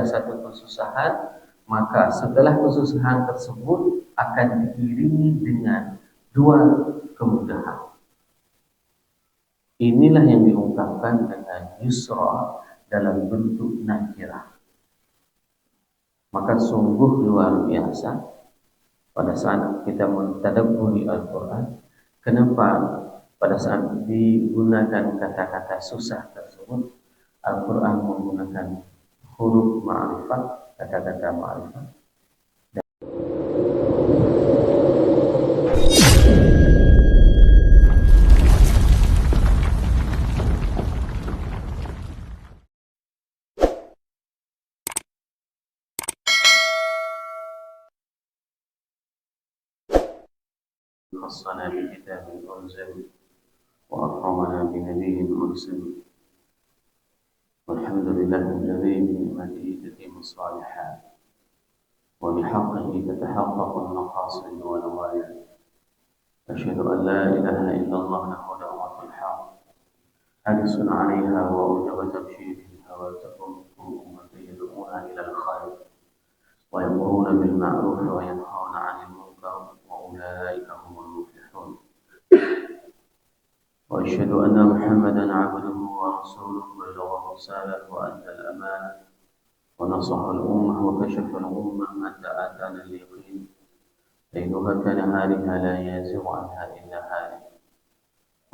satu kesusahan, maka setelah kesusahan tersebut akan diiringi dengan dua kemudahan. Inilah yang diungkapkan dengan yusra dalam bentuk nakirah. Maka sungguh luar biasa pada saat kita mentadabburi Al-Quran, kenapa pada saat digunakan kata-kata susah tersebut Al-Quran menggunakan huruf ma'rifat, kata-kata ma'rifat. خصنا بكتاب أنزل وأكرمنا بنبي مرسل والحمد لله الذي بنعمته تتم الصالحات وبحقه تتحقق المقاصد والغايات. أشهد أن لا إله إلا الله له دعوة الحق حرص عليها وأوجب تبشيرها وتقوم أمتي يدعون إلى الخير ويأمرون بالمعروف وينهون عن المنكر وأولئك هم المفلحون. وأشهد أن محمدا عبده ورسوله بلغ الرسالة وأدى الأمانة ونصح الأمة وكشف الأمة حتى أتانا اليقين ليلها كنهارها لا يزيغ عنها إلا هالك.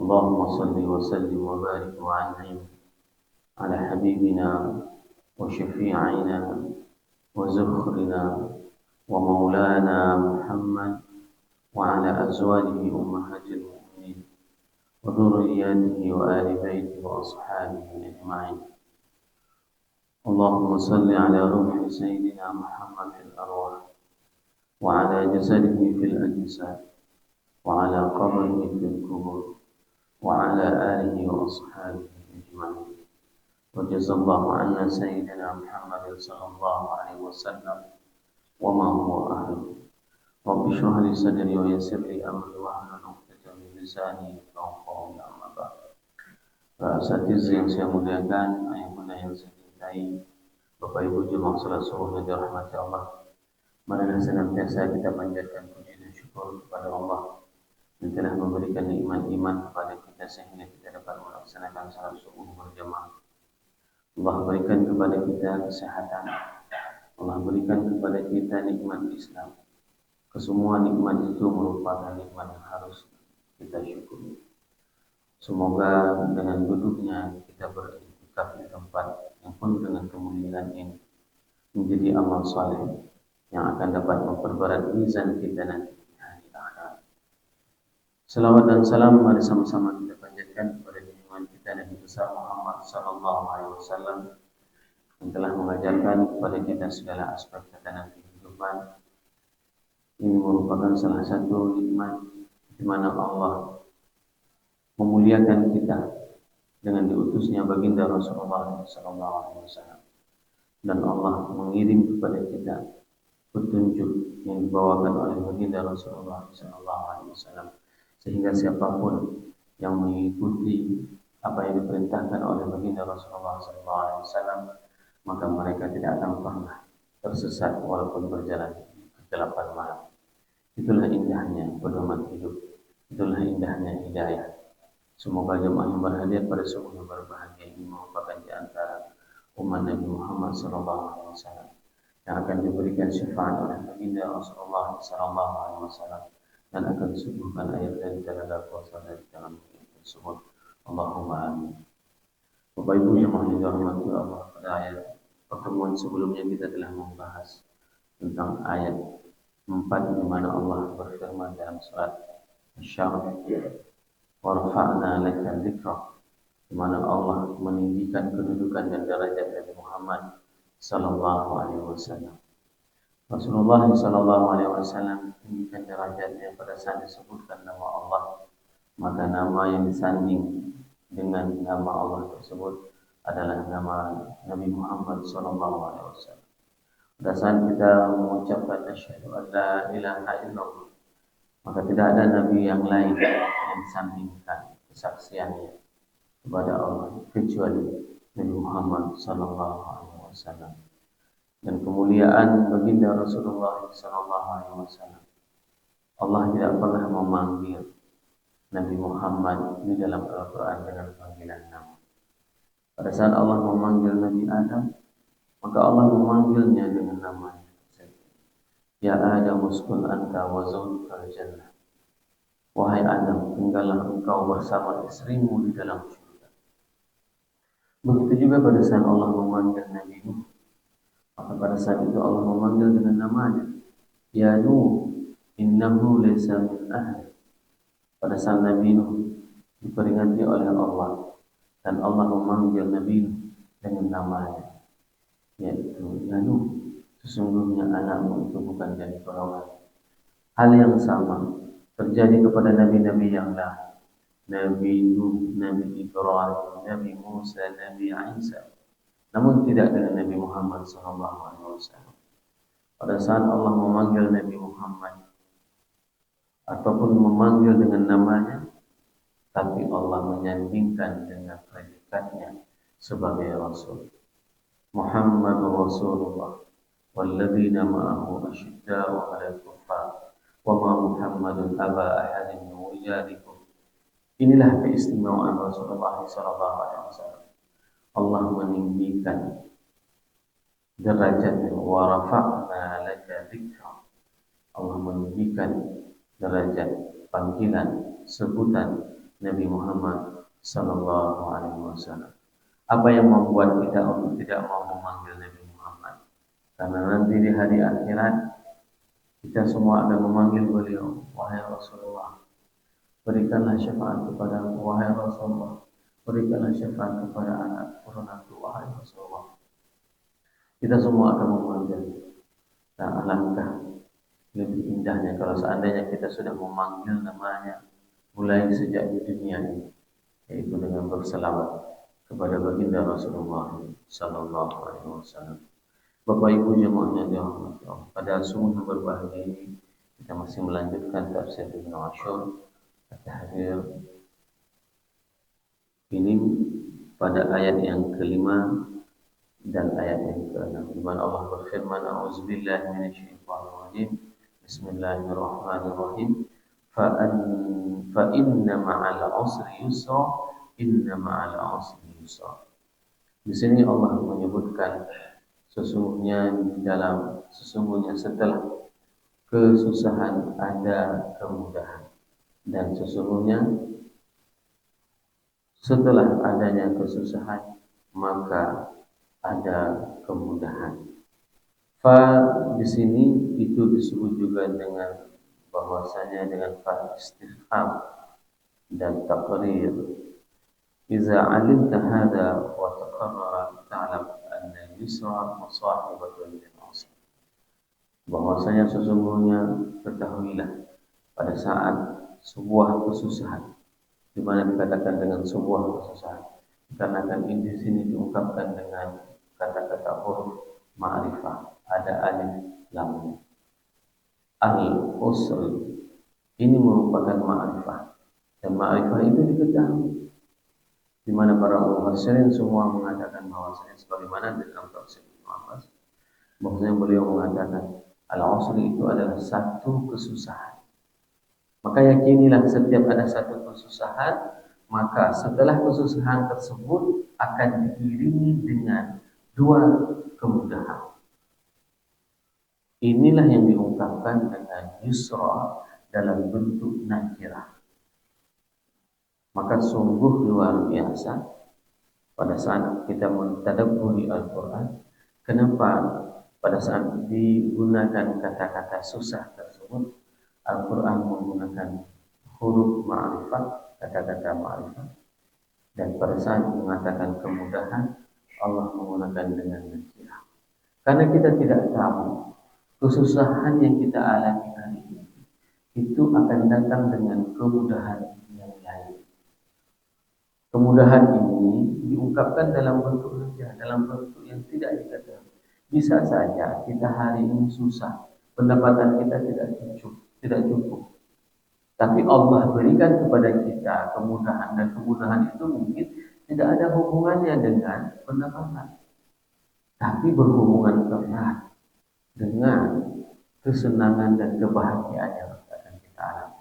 اللهم صل وسلم وبارك وأنعم على حبيبنا وشفيعنا وزخرنا ومولانا محمد وعلى أزواجه أمهات المؤمنين وذرياته وآل بيته وأصحابه أجمعين. اللهم صل على روح سيدنا محمد في الأرواح وعلى جسده في الأجساد وعلى قبره في القبور وعلى آله وأصحابه أجمعين. وجزى الله عنا سيدنا محمد صلى الله عليه وسلم وما هو أهله. رب اشرح لي صدري ويسر لي أمري واحلل عقدة من لساني يفقهوا قولي. أما بعد. Asatiz yang saya muliakan, ayah-bunda yang saya cintai, Bapak Ibu jemaah salat subuh yang dirahmati Allah, marilah senantiasa kita panjatkan puji dan syukur kepada Allah yang telah memberikan nikmat iman kepada kita sehingga kita dapat melaksanakan salat subuh berjamaah. Allah berikan kepada kita kesehatan, Allah berikan kepada kita nikmat Islam. Kesemua nikmat itu merupakan nikmat yang harus kita syukuri. Semoga dengan duduknya kita beriktikaf di tempat yang penuh dengan kemuliaan ini menjadi amal saleh yang akan dapat memperberat mizan kita nanti di hari akhirat. Selawat dan salam mari sama-sama kita panjatkan kepada junjungan kita Nabi besar Muhammad sallallahu alaihi wasallam yang telah mengajarkan kepada kita segala aspek tatanan kehidupan. Ini merupakan salah satu nikmat di mana Allah memuliakan kita dengan diutusnya baginda Rasulullah sallallahu alaihi wasallam, dan Allah mengirim kepada kita petunjuk yang dibawakan oleh baginda Rasulullah sallallahu alaihi wasallam, sehingga siapapun yang mengikuti apa yang diperintahkan oleh baginda Rasulullah sallallahu alaihi wasallam, maka mereka tidak akan pernah tersesat walaupun berjalan di kegelapan malam. Itulah indahnya pedoman hidup, itulah indahnya hidayah. Semoga jemaah yang berhadir pada subuh yang berbahagia ini merupakan di antara umat Nabi Muhammad SAW yang akan diberikan syafaat oleh baginda Rasulullah SAW dan akan disuguhkan air dari telaga kuasa dari tangan tersebut. Allahumma amin. Bapak Ibu jemaah yang dirahmati Allah, pada ayat pertemuan sebelumnya kita telah membahas tentang ayat 4 di mana Allah berfirman dalam surat Asy-Syarh, warfa'na laka dzikrak, di mana Allah meninggikan kedudukan dan derajat Nabi Muhammad sallallahu alaihi wasallam. Rasulullah sallallahu alaihi wasallam meninggikan derajatnya pada saat disebutkan nama Allah, maka nama yang disanding dengan nama Allah tersebut adalah nama Nabi Muhammad sallallahu alaihi wasallam. Pada saat kita mengucapkan asyhadu an la ilaha illallah, maka tidak ada nabi yang lain yang disandingkan kesaksiannya kepada Allah kecuali Nabi Muhammad sallallahu alaihi wasallam. kemuliaan baginda Rasulullah SAW. Allah tidak pernah memanggil Nabi Muhammad di dalam Al-Quran dengan panggilan nama. Pada saat Allah memanggil Nabi Adam, maka Allah memanggilnya dengan namanya. Ya Adam uskun anta wa zawjukal jannah. Wahai Adam, tinggallah engkau bersama istrimu di dalam surga. Begitu juga pada saat Allah memanggil Nabi Nuh, maka pada saat itu Allah memanggil dengan namanya. Ya Nuh, innahu laysa min ahli. Pada saat Nabi Nuh diperingati oleh Allah, dan Allah memanggil Nabi Nuh dengan namanya, yaitu Ya Nuh, sesungguhnya anakmu itu bukan dari golongan. Hal yang sama terjadi kepada nabi-nabi yang lain. Nabi Nuh, Nabi Ibrahim, Nabi Musa, Nabi Isa. Namun tidak dengan Nabi Muhammad SAW. Pada saat Allah memanggil Nabi Muhammad ataupun memanggil dengan namanya, tapi Allah menyandingkan dengan predikatnya sebagai Rasul. Muhammad Rasulullah walladzina ma'ahu asyidda'u 'alal kuffar wa ma Muhammadun aba ahadin min rijalikum. Inilah keistimewaan Rasulullah SAW. Allah meninggikan derajatnya, wa rafa'na laka dzikra. Allah meninggikan derajat panggilan sebutan Nabi Muhammad SAW. Apa yang membuat kita untuk tidak mau memanggil Nabi Muhammad? Karena nanti di hari akhirat kita semua akan memanggil beliau, wahai Rasulullah, berikanlah syafaat kepada aku, wahai Rasulullah, berikanlah syafaat kepada anak turunaku, wahai Rasulullah. Kita semua akan memanggil. Nah, alangkah lebih indahnya kalau seandainya kita sudah memanggil namanya mulai sejak di dunia ini, yaitu dengan berselawat kepada baginda Rasulullah SAW. Bapak Ibu jemaah yang dirahmati Allah, pada subuh yang berbahagia ini kita masih melanjutkan tafsir Ibnu Asyur At-Tahrir ini pada ayat yang kelima dan ayat yang keenam, di mana Allah berfirman, A'udzubillahi minasyaitonir rajim. Bismillahirrahmanirrahim. Fa inna ma'al usri yusra, inna ma'al usri yusra. Di sini Allah menyebutkan sesungguhnya setelah kesusahan ada kemudahan, dan sesungguhnya setelah adanya kesusahan maka ada kemudahan. Fa di sini itu disebut juga dengan bahwasanya dengan fa istifham dan taqrir. Iza alimta hada wa taqarrara ta'lam anna yusra musahibatun lil usr. Bahwasanya sesungguhnya ketahuilah pada saat sebuah kesusahan, di mana dikatakan dengan sebuah kesusahan, dikarenakan di sini diungkapkan dengan kata-kata huruf ma'rifah, ada alif lamnya. Al-usr ini merupakan ma'rifah, dan ma'rifah itu diketahui, di mana para mufassirin semua mengatakan bahwasanya sebagaimana dalam tafsir Ibnu Abbas, bahwasanya beliau mengatakan al-usr itu adalah satu kesusahan. Maka yakinilah setiap ada satu kesusahan, maka setelah kesusahan tersebut akan diiringi dengan dua kemudahan. Inilah yang diungkapkan dengan yusra dalam bentuk nakirah. Maka sungguh luar biasa pada saat kita mentadabburi Al-Quran, kenapa pada saat digunakan kata-kata susah tersebut Al-Quran menggunakan huruf ma'rifah, kata-kata ma'rifah, dan pada saat mengatakan kemudahan Allah menggunakan dengan nakirah. Karena kita tidak tahu kesusahan yang kita alami hari ini itu akan datang dengan kemudahan yang lain. Kemudahan ini diungkapkan dalam bentuk nakirah, dalam bentuk yang tidak diketahui. Bisa saja kita hari ini susah, pendapatan kita tidak cukup. Tapi Allah berikan kepada kita kemudahan, dan kemudahan itu mungkin tidak ada hubungannya dengan pendapatan, tapi berhubungan erat kesenangan dan kebahagiaan yang akan kita alami.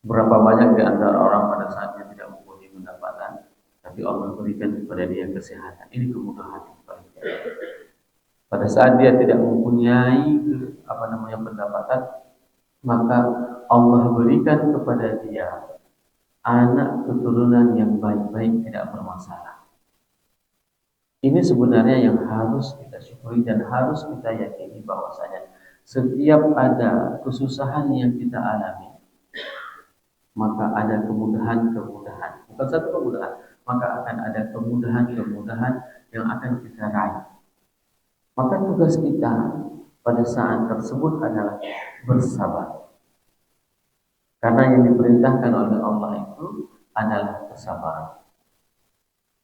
Berapa banyak di antara orang pada saatnya tidak mempunyai pendapatan, tapi Allah berikan kepada dia kesehatan. Ini kemudahan yang paling baik. Pada saat dia tidak mempunyai pendapatan, maka Allah berikan kepada dia anak keturunan yang baik-baik, tidak bermasalah. Ini sebenarnya yang harus kita syukuri dan harus kita yakini bahwasanya setiap ada kesusahan yang kita alami, maka ada kemudahan-kemudahan. Bukan satu kemudahan, maka akan ada kemudahan-kemudahan yang akan kita raih. Maka tugas kita pada saat tersebut adalah bersabar. Karena yang diperintahkan oleh Allah itu adalah kesabaran.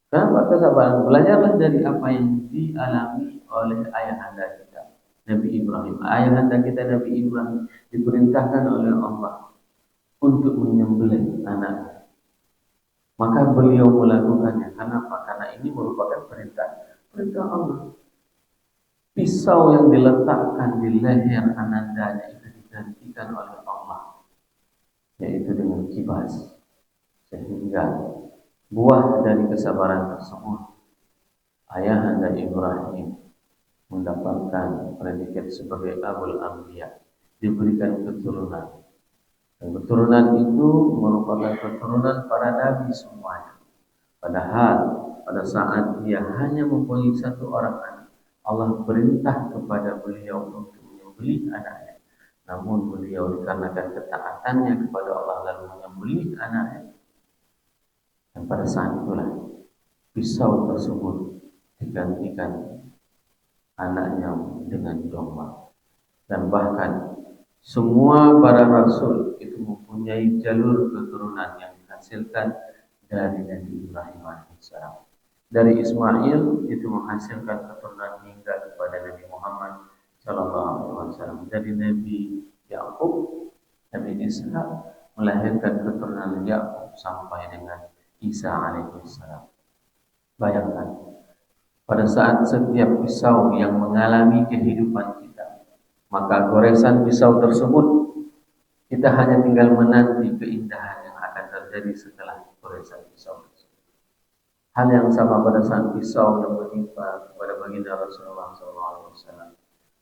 Kenapa kesabaran? Belajarlah dari apa yang dialami oleh ayahanda kita, Nabi Ibrahim. Ayahanda kita Nabi Ibrahim diperintahkan oleh Allah untuk menyembelih anaknya. Maka beliau melakukannya. Kenapa? Karena ini merupakan perintah Allah. Pisau yang diletakkan di leher anandanya itu digantikan oleh Allah, yaitu dengan kibas, sehingga buah dari kesabaran tersebut ayahanda Ibrahim mendapatkan predikat sebagai Abul Anbiya, diberikan keturunan. Dan keturunan itu merupakan keturunan para nabi semuanya. Padahal pada saat dia hanya mempunyai satu orang anak, Allah perintah kepada beliau untuk menyembelih anaknya. Namun beliau dikarenakan ketaatannya kepada Allah lalu menyembelih anaknya. Dan pada saat itulah pisau tersebut digantikan anaknya dengan domba. Dan bahkan semua para rasul itu mempunyai jalur keturunan yang dihasilkan dari Nabi Ibrahim AS. Dari Ismail itu menghasilkan keturunan hingga kepada Nabi Muhammad SAW. Dari Nabi Yakub, Nabi Ishak melahirkan keturunan Yakub sampai dengan Isa alaihissalam. Bayangkan, pada saat setiap pisau yang mengalami kehidupan kita, maka goresan pisau tersebut kita hanya tinggal menanti keindahan yang akan terjadi setelah goresan pisau tersebut. Hal yang sama pada saat pisau yang menimpa kepada baginda Rasulullah SAW,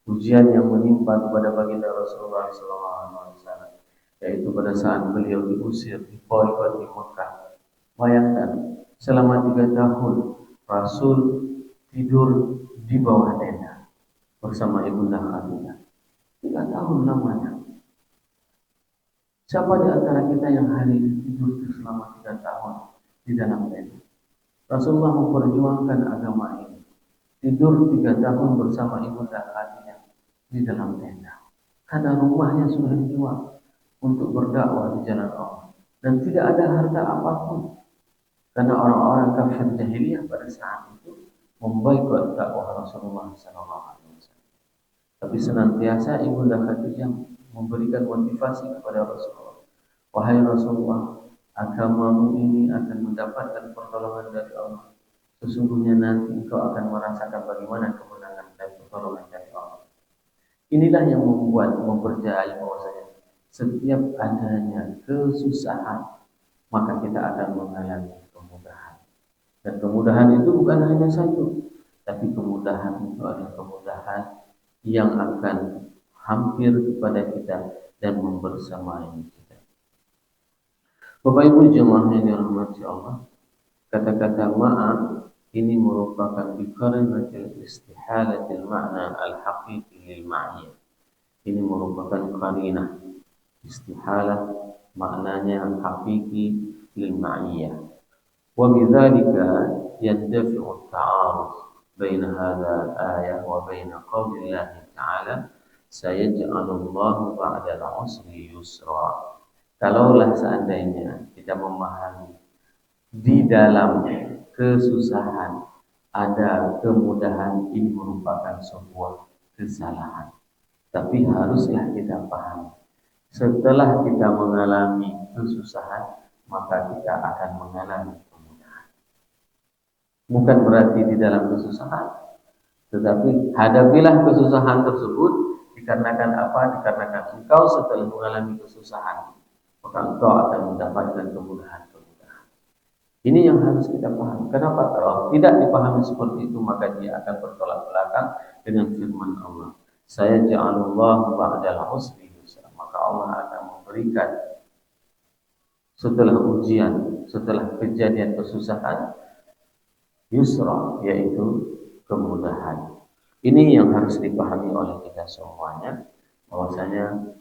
ujian yang menimpa kepada baginda Rasulullah SAW, yaitu pada saat beliau diusir di boykot di Mekah. Bayangkan, selama 3 tahun Rasul tidur di bawah tenda bersama ibunda Khadijah. 3 tahun lamanya. Siapa di antara kita yang hari ini tidur selama 3 tahun di dalam tenda? Rasulullah memperjuangkan agama ini. Tidur 3 tahun bersama ibunda Khadijah di dalam tenda. Karena rumahnya sudah dijual untuk berdakwah di jalan Allah. Dan tidak ada harta apapun. Karena orang-orang kafir jahiliyah pada saat itu memboikot dakwah Rasulullah SAW. Tapi senantiasa ibunda Khadijah memberikan motivasi kepada Rasulullah. Wahai Rasulullah, agamamu ini akan mendapatkan pertolongan dari Allah. Sesungguhnya nanti engkau akan merasakan bagaimana kemenangan dan pertolongan dari Allah. Inilah yang mempercayai bahwasanya setiap adanya kesusahan, maka kita akan mengalami kemudahan. Dan kemudahan itu bukan hanya satu, tapi kemudahan itu adalah kemudahan yang akan hampir kepada kita dan membersamai kita. Bapak Ibu jemaah yang dirahmati Allah, kata-kata ma'a ini merupakan biqarinatil istihalatil ma'na al-haqiqi lil ma'iyah. Ini merupakan qarinah istihalah, maknanya hakiki lil ma'iyah. Wa bidzalika yandafi'u at-ta'aruf baina hadha al-ayah wa baina qawli Allah ta'ala sayaj'alullahu ba'da al-'usri yusra. Kalaulah seandainya kita memahami di dalam kesusahan ada kemudahan, ini merupakan sebuah kesalahan. Tapi haruslah kita pahami, setelah kita mengalami kesusahan, maka kita akan mengalami kemudahan. Bukan berarti di dalam kesusahan, tetapi hadapilah kesusahan tersebut Dikarenakan apa? Dikarenakan engkau setelah mengalami kesusahan, maka engkau akan mendapatkan kemudahan-kemudahan. Ini yang harus kita pahami. Kenapa? Kalau tidak dipahami seperti itu, maka dia akan bertolak belakang dengan firman Allah. Saya ja'alullahu ba'dal usri yusra. Maka Allah akan memberikan setelah ujian, setelah kejadian kesusahan, yusra, yaitu kemudahan. Ini yang harus dipahami oleh kita semuanya, bahwasanya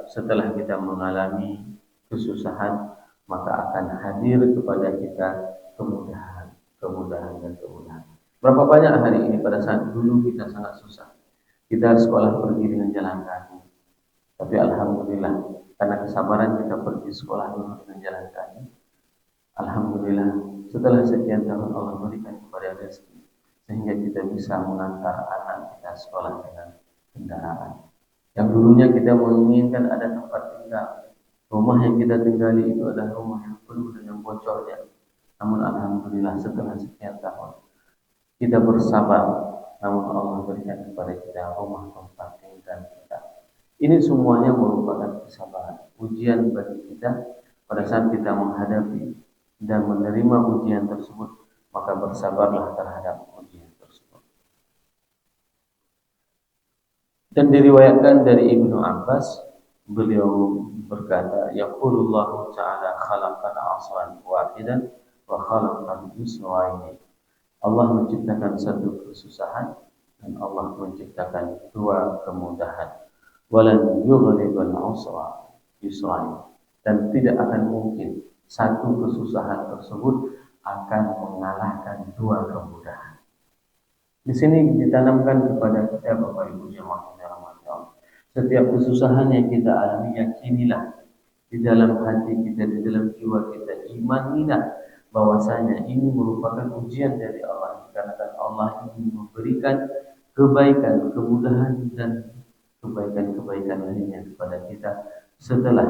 setelah kita mengalami kesusahan, maka akan hadir kepada kita kemudahan, kemudahan dan kemudahan. Berapa banyak hari ini pada saat dulu kita sangat susah, kita sekolah pergi dengan jalan kaki, tapi alhamdulillah karena kesabaran kita pergi sekolah dulu dengan jalan kaki. Alhamdulillah setelah sekian tahun Allah berikan kepada rezeki sehingga kita bisa mengantar anak kita sekolah dengan kendaraan. Yang dulunya kita menginginkan ada tempat tinggal, rumah yang kita tinggali itu adalah rumah yang penuh dengan bocornya. Namun alhamdulillah setelah sekian tahun kita bersabar, namun Allah berikan kepada kita rumah tempat tinggal kita. Ini semuanya merupakan kesabaran, ujian bagi kita pada saat kita menghadapi dan menerima ujian tersebut, maka bersabarlah terhadap ujian tersebut. Dan diriwayatkan dari Ibnu Abbas, beliau berkata, yaqulullahu ta'ala khalaqal 'asran wahidan wa khalaqal yusraini. Allah menciptakan satu kesusahan dan Allah menciptakan dua kemudahan. Walan yughlibal 'usra yusraini. Dan tidak akan mungkin satu kesusahan tersebut akan mengalahkan dua kemudahan. Di sini ditanamkan kepada kita Bapak Ibu jemaah yang dirahmati Allah. Setiap kesusahan yang kita alami, yakinilah di dalam hati kita, di dalam jiwa kita, imanilah bahwasanya ini merupakan ujian dari Allah. Karena Allah ingin memberikan kebaikan, kemudahan dan kebaikan-kebaikan lainnya kepada kita setelah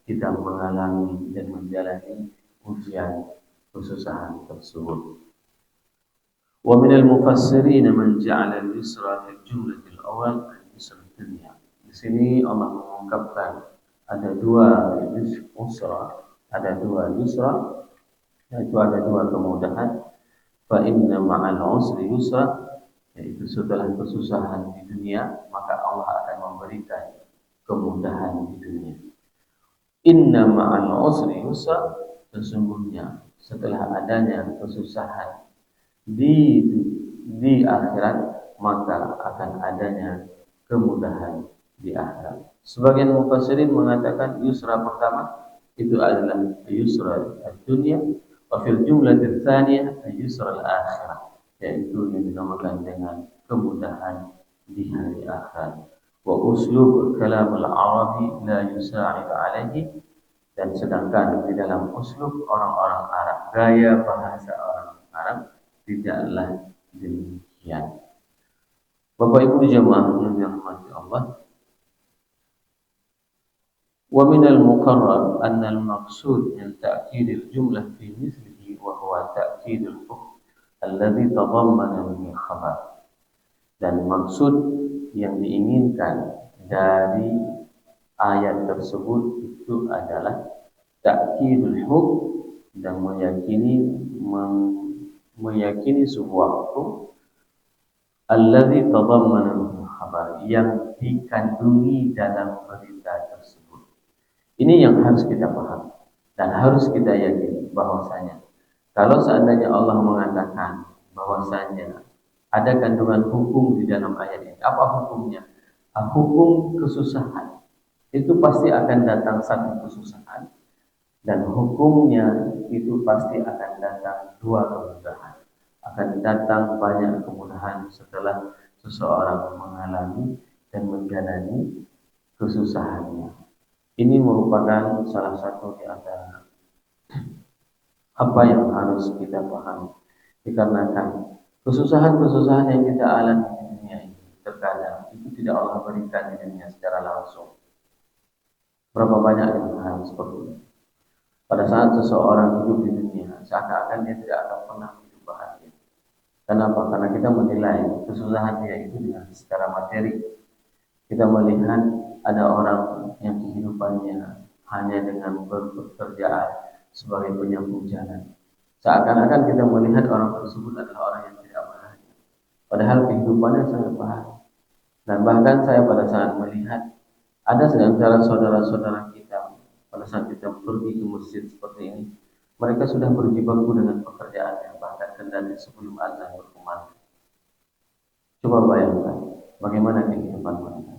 kita mengalami dan menjalani ujian kesusahan tersebut. Wa minal mufassirin man ja'ala al-yusra fil jumlatil awal al-yusra dunya. Di sini Allah mengungkapkan ada dua yusra, yaitu ada dua kemudahan. Fa inna ma'al usri yusra, yaitu setelah kesusahan di dunia, maka Allah akan memberikan kemudahan di dunia. Inna ma'al usri yusra, sesungguhnya setelah adanya kesusahan di akhirat, maka akan adanya kemudahan di akhirat. Sebagian mufassirin mengatakan yusra pertama itu adalah yusra dunia, wa fil jumlatil tsaniyah yusra al-akhirah, yaitu yang dinamakan dengan kemudahan di hari akhirat. Wa uslub kalam al-arabi la yusa'id alaihi, dan sedangkan di dalam uslub orang-orang Arab, gaya bahasa orang Arab tidaklah demikian. Bapak Ibu jemaah yang dirahmati Allah, wa min al-muqarrar anna al-maqsud min ta'kid al-jumlah fi mithlihi wa huwa ta'kid al-hukm alladhi tadammana bihi khabar. Dan maksud yang diinginkan dari ayat tersebut itu adalah ta'kidul hukm, dan meyakini sebuah hukum alladzi tadammana minhu khabar, yang dikandungi dalam berita tersebut. Ini yang harus kita pahami dan harus kita yakini bahwasanya kalau seandainya Allah mengatakan bahwasanya ada kandungan hukum di dalam ayat ini, apa hukumnya? Hukum kesusahan. Itu pasti akan datang satu kesusahan, dan hukumnya itu pasti akan datang dua kemudahan. Akan datang banyak kemudahan setelah seseorang mengalami dan menjalani kesusahannya. Ini merupakan salah satu di antara apa yang harus kita pahami. Dikarenakan kesusahan-kesusahan yang kita alami di dunia ini terkadang itu tidak Allah berikan di dunia secara langsung. Berapa banyak yang hal seperti ini. Pada saat seseorang hidup di dunia, seakan-akan dia tidak akan pernah hidup bahagia. Kenapa? Karena kita menilai kesusahan dia itu dengan secara materi. Kita melihat ada orang yang kehidupannya hanya dengan bekerjaan sebagai penyapu jalan. Seakan-akan kita melihat orang tersebut adalah orang yang tidak bahagia. Padahal kehidupannya sangat bahagia. Dan bahkan saya pada saat melihat ada antara saudara-saudara kita pada saat kita pergi ke masjid seperti ini, mereka sudah berjibaku dengan pekerjaannya bahkan kendati sebelum azan berkumandang. Coba bayangkan bagaimana kehidupan mereka.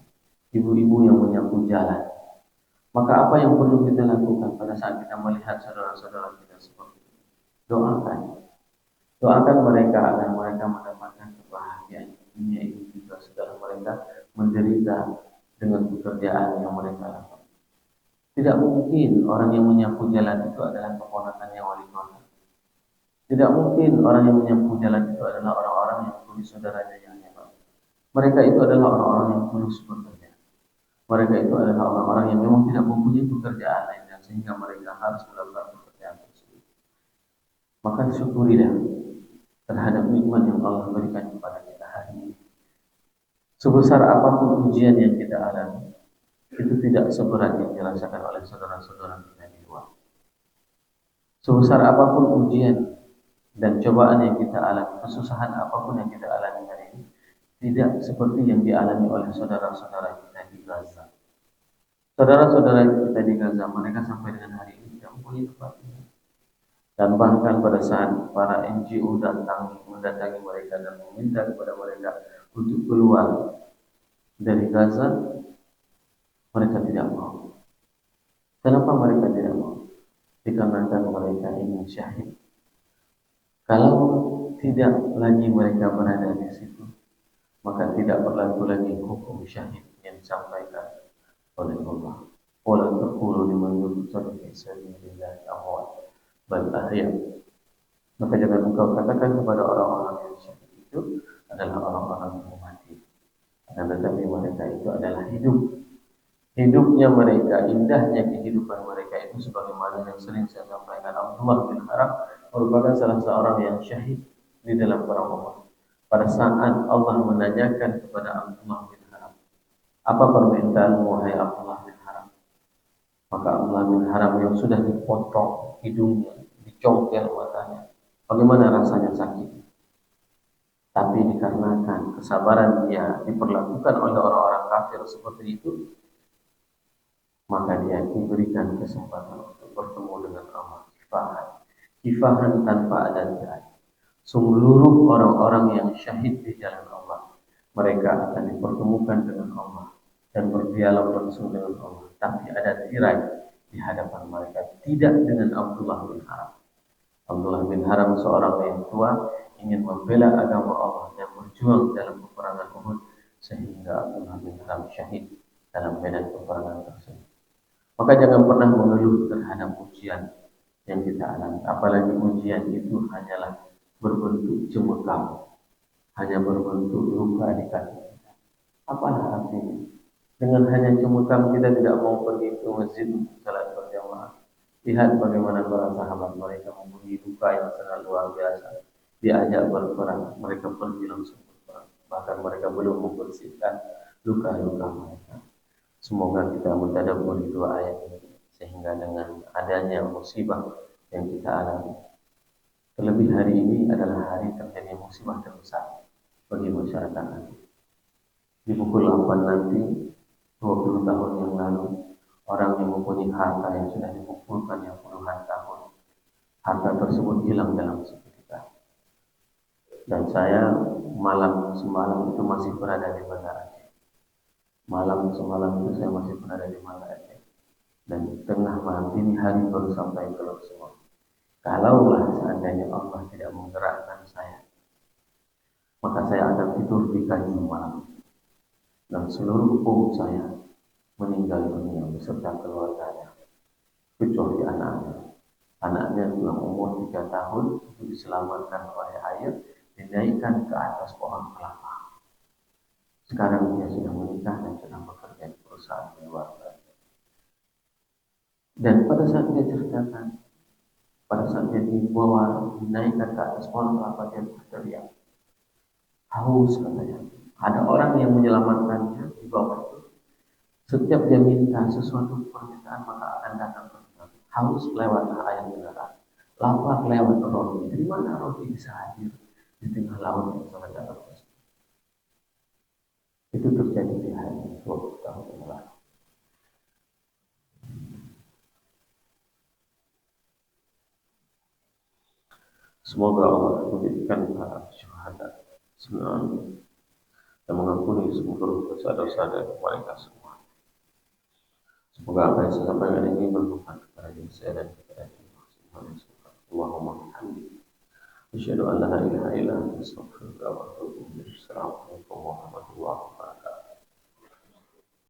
Ibu-ibu yang menyapu jalan. Maka apa yang perlu kita lakukan pada saat kita melihat saudara-saudara kita seperti ini? Doakan. Doakan mereka agar mereka mendapatkan kebahagiaan dunia ini juga setelah mereka menderita dengan pekerjaan yang mereka lakukan. Tidak mungkin orang yang menyapu jalan itu adalah keponakannya wali kota. Tidak mungkin orang yang menyapu jalan itu adalah orang-orang yang tulus saudaranya yang hebat. Mereka itu adalah orang-orang yang tulus bekerja. Mereka itu adalah orang-orang yang memang tidak mempunyai pekerjaan lainnya sehingga mereka harus melakukan pekerjaan tersebut. Maka syukurilah terhadap nikmat yang Allah berikan kepada kita hari ini. Sebesar apapun ujian yang kita alami, itu tidak seberat yang dirasakan oleh saudara-saudara kita di luar. Sebesar apapun ujian dan cobaan yang kita alami, kesusahan apapun yang kita alami hari ini, tidak seperti yang dialami oleh saudara-saudara kita di Gaza. Saudara-saudara kita di Gaza, mereka sampai dengan hari ini tidak mempunyai tempat tinggal. Dan bahkan pada saat para NGO mendatangi mereka dan meminta kepada mereka untuk keluar dari Gaza, mereka tidak mau. Kenapa mereka tidak mau? Dikarenakan mereka ingin syahid. Kalau tidak lagi mereka berada di situ, maka tidak berlaku lagi hukum syahid yang disampaikan oleh Allah. Wala taqulu liman yuqtalu fi sabilillahi amwat bal ahya. Maka jangan engkau katakan kepada orang-orang yang syahid itu adalah orang-orang yang mati. Akan tetapi mereka itu adalah hidup. Hidupnya mereka, indahnya kehidupan mereka itu sebagaimana yang sering saya sampaikan. Abdullah bin Haram merupakan salah seorang yang syahid di dalam perang Uhud. Pada saat Allah menanyakan kepada Abdullah bin Haram, apa permintaanmu wahai Abdullah bin Haram? Maka Abdullah bin Haram yang sudah dipotong hidungnya, dicongkel matanya, bagaimana rasanya sakit? Tapi dikarenakan kesabaran dia diperlakukan oleh orang-orang kafir seperti itu, maka dia diberikan kesempatan untuk bertemu dengan Allah. Kifahan tanpa ada tirai. Seluruh orang-orang yang syahid di jalan Allah, mereka akan dipertemukan dengan Allah dan berdialog langsung dengan Allah. Tapi ada tirai di hadapan mereka, tidak dengan Abdullah bin Haram. Abdullah bin Haram seorang yang tua ingin membela agama Allah dan berjuang dalam peperangan Uhud sehingga Abdullah bin Haram syahid dalam medan peperangan tersebut. Maka jangan pernah mengeluh terhadap ujian yang kita alami. Apalagi ujian itu hanyalah berbentuk cemekam, hanya berbentuk luka di kaki kita. Apalah artinya? Dengan hanya cemekam kita tidak mau pergi ke masjid untuk salat berjamaah. Lihat bagaimana para sahabat mereka mempunyai luka yang sangat luar biasa. Diajak berperang, mereka pergi langsung berperang. Bahkan mereka belum membersihkan luka-luka mereka. Semoga kita mentadabburi dua ayat ini sehingga dengan adanya musibah yang kita alami, terlebih hari ini adalah hari terjadi musibah terbesar bagi masyarakat nanti. Di pukul 8 nanti, 20 tahun yang lalu, orang yang mempunyai harta yang sudah dikumpulkan yang puluhan tahun, harta tersebut hilang dalam seketika. Dan saya malam semalam itu masih berada di Bandar Aceh. Malam semalam itu saya masih berada di Bandar Aceh. Dan tengah malam dini hari baru sampai ke semua. Kalaulah seandainya Allah tidak menggerakkan saya, maka saya akan tidur di kayu malam. Dan seluruh saya meninggal dunia beserta keluarganya, kecuali anaknya. Anaknya yang umur 3 tahun itu diselamatkan oleh ayah, dinaikkan ke atas pohon kelapa. Sekarang dia sudah menikah dan sedang bekerja di perusahaan di luar negeri. Dan pada saat dia ceritakan, pada saat dia dibawa, dinaikkan ke atas pohon kelapa, dia berteriak, haus katanya. Ada orang yang menyelamatkannya di bawah itu, Setiap dia minta sesuatu permintaan maka akan datang permintaan. Haus lewat air mineral, lapar lewat roti. Dari mana roti bisa hadir di tengah laut yang sangat dalam? Itu terjadi di hari 20 tahun yang lalu. Semoga Allah memberikan para syuhada semangat dan mengampuni seluruh dosa-dosa dari mereka semua. Semoga apa yang saya sampaikan ini bermanfaat kepada diri saya dan kepada Allah. Allahumma hamdi. Asyhadu an la ilaha illa anta